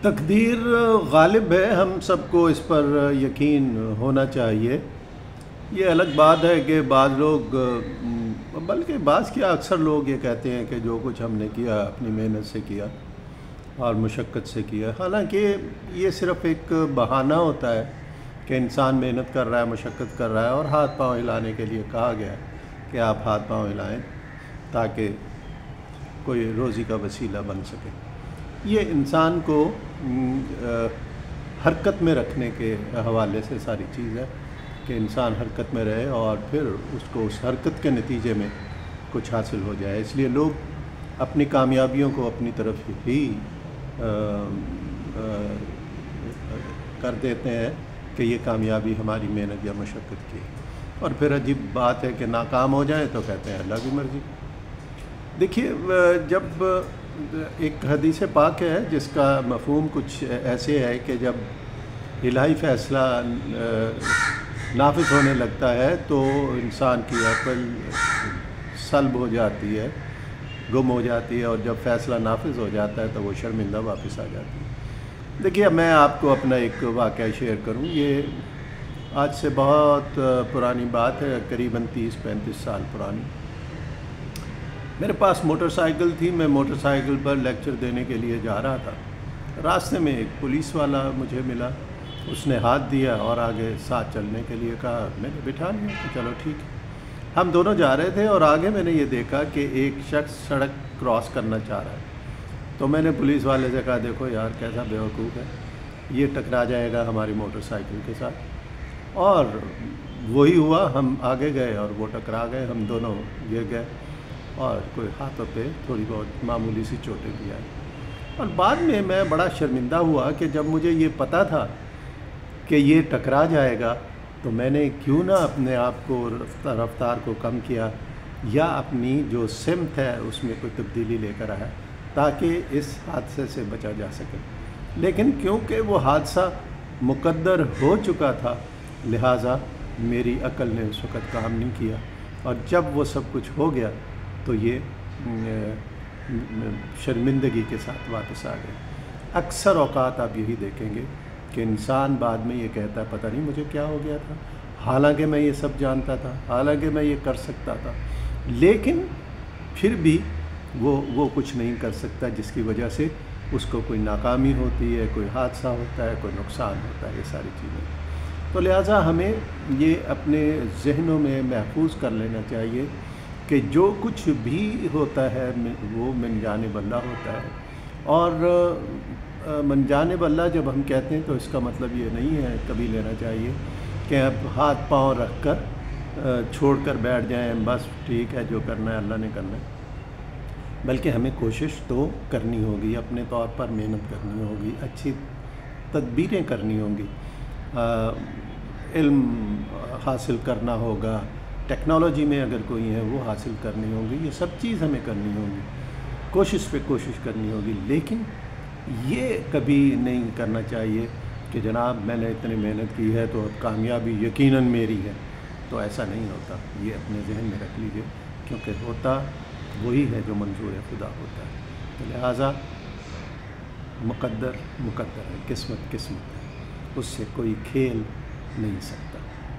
تقدیر غالب ہے، ہم سب کو اس پر یقین ہونا چاہیے۔ یہ الگ بات ہے کہ بعض لوگ، بلکہ بعض کیا اکثر لوگ یہ کہتے ہیں کہ جو کچھ ہم نے کیا اپنی محنت سے کیا اور مشقت سے کیا، حالانکہ یہ صرف ایک بہانہ ہوتا ہے کہ انسان محنت کر رہا ہے، مشقت کر رہا ہے اور ہاتھ پاؤں ہلانے کے لیے کہا گیا ہے کہ آپ ہاتھ پاؤں ہلائیں تاکہ کوئی روزی کا وسیلہ بن سکے۔ یہ انسان کو حرکت میں رکھنے کے حوالے سے ساری چیز ہے کہ انسان حرکت میں رہے اور پھر اس کو اس حرکت کے نتیجے میں کچھ حاصل ہو جائے۔ اس لیے لوگ اپنی کامیابیوں کو اپنی طرف ہی کر دیتے ہیں کہ یہ کامیابی ہماری محنت یا مشقت کی، اور پھر عجیب بات ہے کہ ناکام ہو جائیں تو کہتے ہیں اللہ کی مرضی۔ دیکھیے، جب ایک حدیث پاک ہے جس کا مفہوم کچھ ایسے ہے کہ جب الہی فیصلہ نافذ ہونے لگتا ہے تو انسان کی عقل سلب ہو جاتی ہے، گم ہو جاتی ہے، اور جب فیصلہ نافذ ہو جاتا ہے تو وہ شرمندہ واپس آ جاتی ہے۔ دیکھیے، میں آپ کو اپنا ایک واقعہ شیئر کروں۔ یہ آج سے بہت پرانی بات ہے، قریباً 30-35 سال پرانی۔ میرے پاس موٹر سائیکل تھی، میں موٹر سائیکل پر لیکچر دینے کے لیے جا رہا تھا۔ راستے میں ایک پولیس والا مجھے ملا، اس نے ہاتھ دیا اور آگے ساتھ چلنے کے لیے کہا، میں نے بٹھا لیا کہ چلو ٹھیک ہے۔ ہم دونوں جا رہے تھے اور آگے میں نے یہ دیکھا کہ ایک شخص سڑک کراس کرنا چاہ رہا ہے، تو میں نے پولیس والے سے کہا، دیکھو یار کیسا بیوقوف ہے، یہ ٹکرا جائے گا ہماری موٹر سائیکل کے ساتھ۔ اور وہی ہوا، ہم آگے گئے اور وہ ٹکرا گئے، ہم دونوں گر گئے اور کوئی ہاتھوں پہ تھوڑی بہت معمولی سی چوٹیں بھی آئی۔ اور بعد میں بڑا شرمندہ ہوا کہ جب مجھے یہ پتہ تھا کہ یہ ٹکرا جائے گا تو میں نے کیوں نہ اپنے آپ کو رفتار کو کم کیا یا اپنی جو سمت ہے اس میں کوئی تبدیلی لے کر آیا تاکہ اس حادثے سے بچا جا سکے۔ لیکن کیونکہ وہ حادثہ مقدر ہو چکا تھا، لہٰذا میری عقل نے اس وقت کام نہیں کیا، اور جب وہ سب کچھ ہو گیا تو یہ شرمندگی کے ساتھ واپس آ گئے۔ اکثر اوقات آپ یہی دیکھیں گے کہ انسان بعد میں یہ کہتا ہے، پتہ نہیں مجھے کیا ہو گیا تھا، حالانکہ میں یہ سب جانتا تھا، حالانکہ میں یہ کر سکتا تھا، لیکن پھر بھی وہ کچھ نہیں کر سکتا، جس کی وجہ سے اس کو کوئی ناکامی ہوتی ہے، کوئی حادثہ ہوتا ہے، کوئی نقصان ہوتا ہے، یہ ساری چیزیں۔ تو لہٰذا ہمیں یہ اپنے ذہنوں میں محفوظ کر لینا چاہیے کہ جو کچھ بھی ہوتا ہے وہ من جانب اللہ ہوتا ہے، اور من جانب اللہ جب ہم کہتے ہیں تو اس کا مطلب یہ نہیں ہے کبھی لینا چاہیے کہ اب ہاتھ پاؤں رکھ کر چھوڑ کر بیٹھ جائیں، بس ٹھیک ہے جو کرنا ہے اللہ نے کرنا ہے، بلکہ ہمیں کوشش تو کرنی ہوگی، اپنے طور پر محنت کرنی ہوگی، اچھی تدبیریں کرنی ہوں گی، علم حاصل کرنا ہوگا، ٹیکنالوجی میں اگر کوئی ہے وہ حاصل کرنی ہوگی، یہ سب چیز ہمیں کرنی ہوگی، کوشش پہ کوشش کرنی ہوگی۔ لیکن یہ کبھی نہیں کرنا چاہیے کہ جناب میں نے اتنی محنت کی ہے تو اب کامیابی یقیناً میری ہے، تو ایسا نہیں ہوتا۔ یہ اپنے ذہن میں رکھ لیجئے، کیونکہ ہوتا وہی ہے جو منظور خدا ہوتا ہے۔ تو لہٰذا مقدر ہے، قسمت ہے، اس سے کوئی کھیل نہیں سکتا۔